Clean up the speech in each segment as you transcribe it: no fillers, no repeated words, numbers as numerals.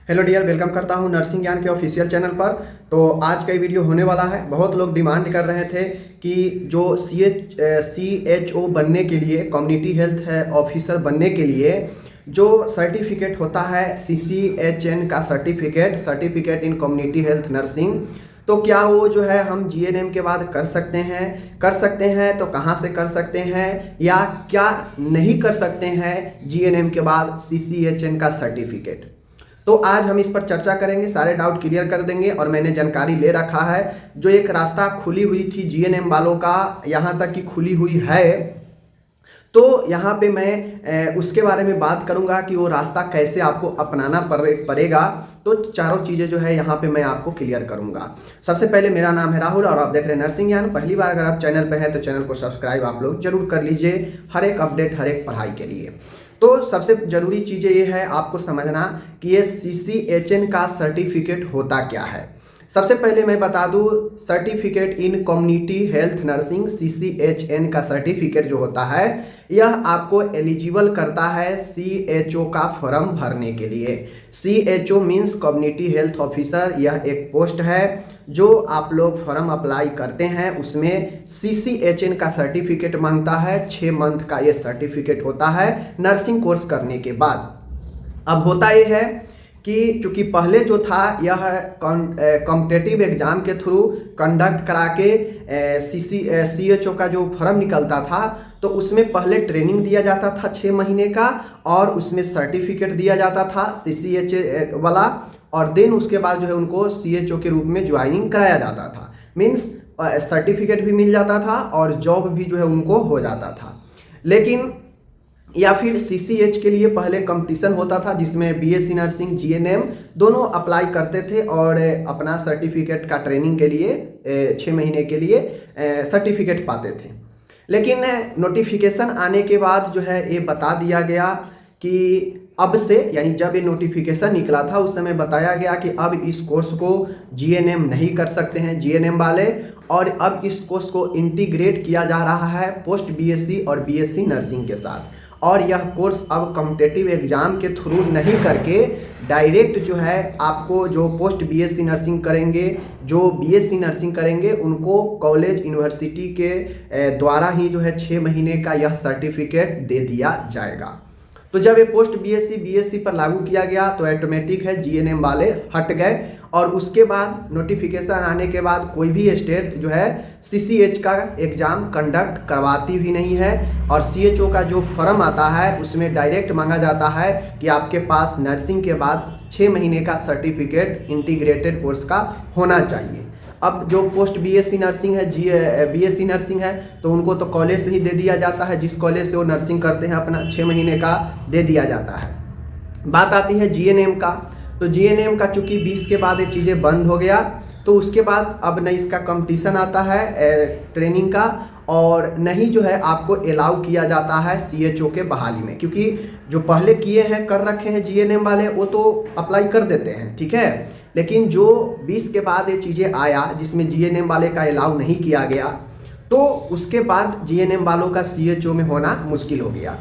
Hello dear, welcome करता हूं nursing ज्ञान के ऑफिशियल चैनल पर। तो आज का ये वीडियो होने वाला है। बहुत लोग डिमांड कर रहे थे कि जो CHO बनने के लिए, कम्युनिटी हेल्थ ऑफिसर बनने के लिए जो सर्टिफिकेट होता है CCHN का certificate in community health nursing, तो क्या वो जो है हम GNM के बाद कर सकते हैं तो कहाँ से कर सकते हैं, या क्या नहीं कर सकते हैं GNM के बाद CCHN का सर्टिफिकेट। तो आज हम इस पर चर्चा करेंगे, सारे डाउट क्लियर कर देंगे। और मैंने जानकारी ले रखा है, जो एक रास्ता खुली हुई थी GNM वालों का, यहाँ तक कि खुली हुई है, तो यहाँ पे मैं उसके बारे में बात करूँगा कि वो रास्ता कैसे आपको अपनाना पड़ेगा। तो चारों चीज़ें जो है यहाँ पे मैं आपको क्लियर करूँगा। सबसे पहले, मेरा नाम है राहुल और आप देख रहे हैं नर्सिंग ज्ञान। पहली बार अगर आप चैनल पे हैं तो चैनल को सब्सक्राइब आप लोग जरूर कर लीजिए, हर एक अपडेट, हर एक पढ़ाई के लिए। तो सबसे ज़रूरी चीज़ें ये है आपको समझना कि ये CCHN का सर्टिफिकेट होता क्या है। सबसे पहले मैं बता दूं, certificate in community health nursing CCHN का सर्टिफिकेट जो होता है, यह आपको एलिजिबल करता है CHO का फॉर्म भरने के लिए। CHO means community health officer. यह एक पोस्ट है जो आप लोग फॉर्म अप्लाई करते हैं, उसमें CCHN का सर्टिफिकेट मांगता है। 6 मंथ का ये सर्टिफिकेट होता है नर्सिंग कोर्स करने के बाद। अब होता ये है कि चूँकि पहले जो था यह कॉम्पिटिटिव एग्ज़ाम के थ्रू कंडक्ट करा के CHO का जो फॉर्म निकलता था, तो उसमें पहले ट्रेनिंग दिया जाता था 6 महीने का, और उसमें सर्टिफिकेट दिया जाता था CCH वाला, और देन उसके बाद जो है उनको CHO के रूप में ज्वाइनिंग कराया जाता था। मीन्स सर्टिफिकेट भी मिल जाता था और जॉब भी जो है उनको हो जाता था। लेकिन या फिर CCH के लिए पहले कंपटीशन होता था जिसमें BSc नर्सिंग, GNM दोनों अप्लाई करते थे और अपना सर्टिफिकेट का ट्रेनिंग के लिए 6 महीने के लिए सर्टिफिकेट पाते थे। लेकिन नोटिफिकेशन आने के बाद जो है ये बता दिया गया कि अब से, यानी जब ये नोटिफिकेशन निकला था उस समय बताया गया कि अब इस कोर्स को GNM नहीं कर सकते हैं GNM वाले, और अब इस कोर्स को इंटीग्रेट किया जा रहा है पोस्ट BSc और BSc नर्सिंग के साथ। और यह कोर्स अब कॉम्पिटिटिव एग्ज़ाम के थ्रू नहीं करके डायरेक्ट जो है आपको, जो पोस्ट BSc नर्सिंग करेंगे, जो BSc नर्सिंग करेंगे, उनको कॉलेज यूनिवर्सिटी के द्वारा ही जो है 6 महीने का यह सर्टिफिकेट दे दिया जाएगा। तो जब ये पोस्ट BSc पर लागू किया गया तो ऑटोमेटिक है GNM वाले हट गए, और उसके बाद नोटिफिकेशन आने के बाद कोई भी स्टेट जो है CCH का एग्ज़ाम कंडक्ट करवाती भी नहीं है। और CHO का जो फॉर्म आता है उसमें डायरेक्ट मांगा जाता है कि आपके पास नर्सिंग के बाद 6 महीने का सर्टिफिकेट इंटीग्रेटेड कोर्स का होना चाहिए। अब जो पोस्ट BSc नर्सिंग है, BSc नर्सिंग है, तो उनको तो कॉलेज से ही दे दिया जाता है, जिस कॉलेज से वो नर्सिंग करते हैं अपना 6 महीने का दे दिया जाता है। बात आती है GNM का। तो GNM का चूँकि 20 के बाद ये चीज़ें बंद हो गया, तो उसके बाद अब न इसका कंपटीशन आता है ट्रेनिंग का, और नहीं जो है आपको अलाउ किया जाता है CHO के बहाली में। क्योंकि जो पहले किए हैं, कर रखे हैं GNM वाले, वो तो अप्लाई कर देते हैं, ठीक है। लेकिन जो 20 के बाद ये चीज़ें आया जिसमें GNM वाले का अलाउ नहीं किया गया, तो उसके बाद GNM वालों का CHO में होना मुश्किल हो गया।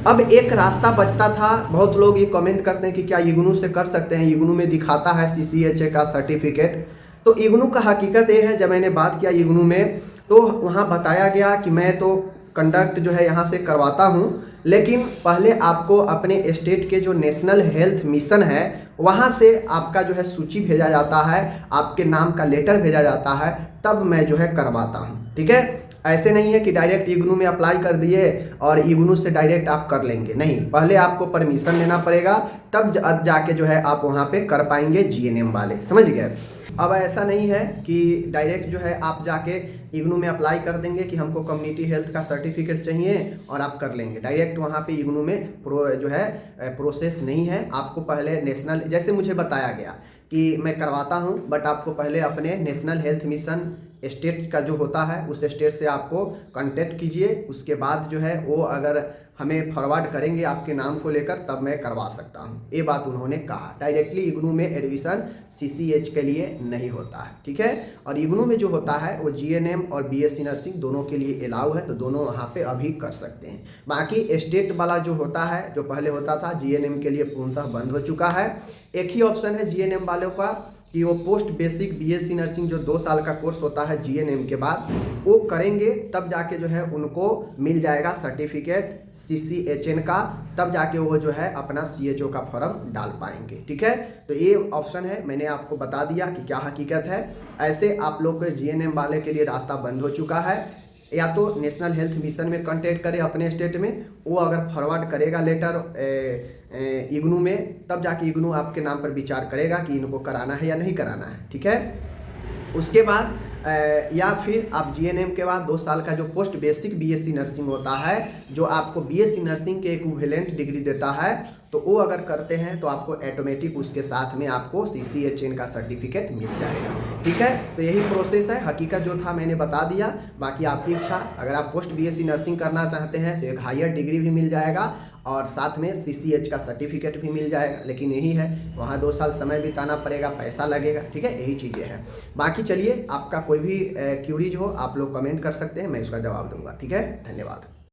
अब एक रास्ता बचता था। बहुत लोग ये कमेंट करते हैं कि क्या इग्नू से कर सकते हैं, इग्नू में दिखाता है CCHA का सर्टिफिकेट। तो इग्नू का हकीकत ये है, जब मैंने बात किया इग्नू में, तो वहाँ बताया गया कि मैं तो कंडक्ट जो है यहाँ से करवाता हूँ, लेकिन पहले आपको अपने स्टेट के जो नेशनल हेल्थ मिशन है वहाँ से आपका जो है सूची भेजा जाता है, आपके नाम का लेटर भेजा जाता है, तब मैं जो है करवाता हूँ, ठीक है। ऐसे नहीं है कि डायरेक्ट इग्नू में अप्लाई कर दिए और इग्नू से डायरेक्ट आप कर लेंगे, नहीं, पहले आपको परमिशन लेना पड़ेगा, तब जाके जो है आप वहाँ पे कर पाएंगे GNM वाले, समझ गए। अब ऐसा नहीं है कि डायरेक्ट जो है आप जाके इग्नू में अप्लाई कर देंगे कि हमको कम्युनिटी हेल्थ का सर्टिफिकेट चाहिए और आप कर लेंगे। डायरेक्ट वहाँ पे इग्नू में जो है प्रोसेस नहीं है। आपको पहले नेशनल, जैसे मुझे बताया गया कि मैं करवाता हूँ, बट आपको पहले अपने नेशनल हेल्थ मिशन स्टेट का जो होता है उस स्टेट से आपको कांटेक्ट कीजिए। उसके बाद जो है वो अगर हमें फॉरवर्ड करेंगे आपके नाम को लेकर, तब मैं करवा सकता हूँ। ये बात उन्होंने कहा। डायरेक्टली इग्नू में एडमिशन CCH के लिए नहीं होता है, ठीक है। और इग्नू में जो होता है वो GNM और BSc नर्सिंग दोनों के लिए अलाउ है, तो दोनों वहाँ पे अभी कर सकते हैं। बाकी स्टेट वाला जो होता है, जो पहले होता था, GNM के लिए पूर्णतः बंद हो चुका है। एक ही ऑप्शन है GNM वालों का कि वो पोस्ट बेसिक BSc नर्सिंग जो 2 साल का कोर्स होता है GNM के बाद, वो करेंगे, तब जाके जो है उनको मिल जाएगा सर्टिफिकेट CCHN का, तब जाके वो जो है अपना CHO का फॉर्म डाल पाएंगे, ठीक है। तो ये ऑप्शन है, मैंने आपको बता दिया कि क्या हकीकत है। ऐसे आप लोग के GNM वाले के लिए रास्ता बंद हो चुका है। या तो नेशनल हेल्थ मिशन में कांटेक्ट करें अपने स्टेट में, वो अगर फॉरवर्ड करेगा लेटर इग्नू में, तब जाके इग्नू आपके नाम पर विचार करेगा कि इनको कराना है या नहीं कराना है, ठीक है। उसके बाद या फिर आप GNM के बाद 2 साल का जो पोस्ट बेसिक BSc नर्सिंग होता है, जो आपको BSc नर्सिंग के इक्विवेलेंट डिग्री देता है, तो वो अगर करते हैं तो आपको ऑटोमेटिक उसके साथ में आपको CCHN का सर्टिफिकेट मिल जाएगा, ठीक है। तो यही प्रोसेस है, हकीकत जो था मैंने बता दिया। बाकी आपकी इच्छा, अगर आप पोस्ट BSc नर्सिंग करना चाहते हैं तो एक हायर डिग्री भी मिल जाएगा और साथ में CCH का सर्टिफिकेट भी मिल जाएगा। लेकिन यही है, वहाँ 2 साल समय बिताना पड़ेगा, पैसा लगेगा, ठीक है। यही चीज़ें हैं। बाकी चलिए, आपका कोई भी क्यूरीज हो आप लोग कमेंट कर सकते हैं, मैं इसका जवाब दूंगा, ठीक है। धन्यवाद।